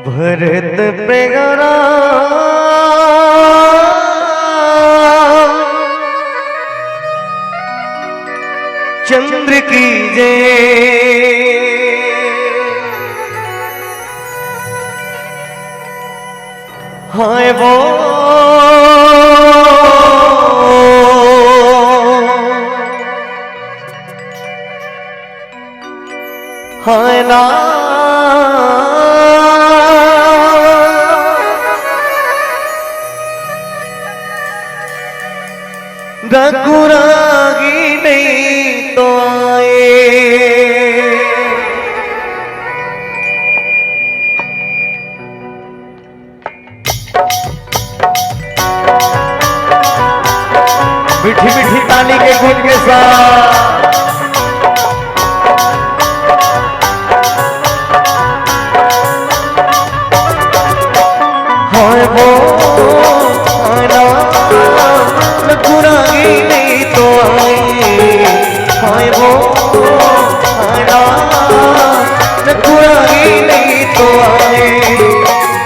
भरत प्रेगरा चंद्र की जय। हाय वो हाय ना रघुरागी नहीं तो आए। मीठी मीठी ताली के गुण के साथ हाय वो आना रघुरागी नहीं तो आए। हाय वो आना रघुरागी नहीं तो आए।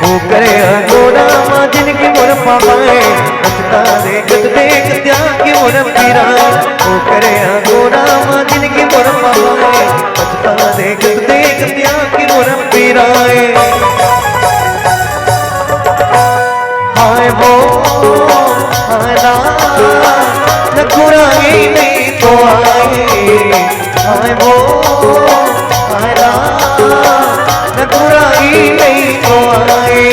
वो करे अगोरा माँ जिनकी मोर पाए बचता देखत देख त्याग की मोर पीराए। वो करे अगोरा माँ जिनकी मोर पाए बचता देखत देख त्याग की मोर पीराए। हाय वो आना रघुरागी नहीं तो आए। हाय वो आना रघुरागी नहीं तो आए।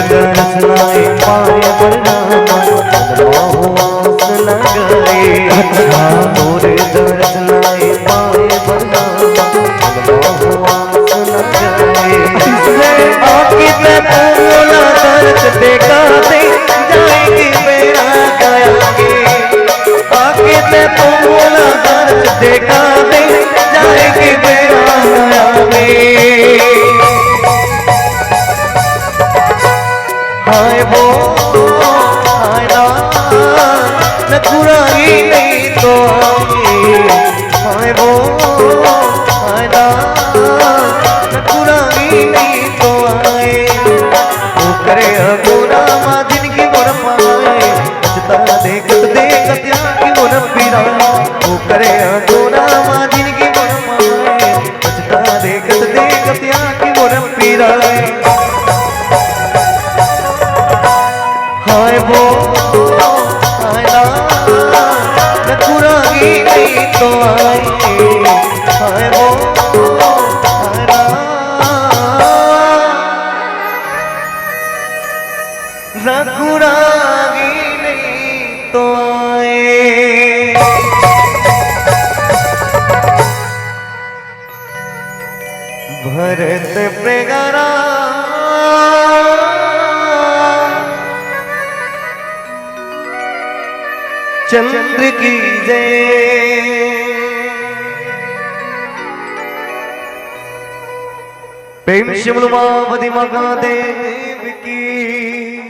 दर्शनाए पाए बलरामा आस न गए। तोरे दर्शनाए पाए बलरामा आस न गए। आके ते बोला दर्द देखा दे जाएगी मेरा गाएंगे। आके ते बोला दर्द देखा दे जाएगी मेरा गाएंगे। हाय वो आना रघुरागी नहीं तो आए। हाय वो आना रघुरागी नहीं तो आए। वो करे अगोरा माँ जिनकी मोर पाए बचता देखत देखत की मोर पीराए। वो करे अगोरा माँ जिनकी मोर पाए बचता देखत देखत की मोर पीराए। हाय वो आना रघुरागी नहीं तो आए। हाय वो आना रघुरागी नहीं तो आए। भरत प्रेगरा चंद्र की जय। प्रेम शिवलुमावती महादेव की।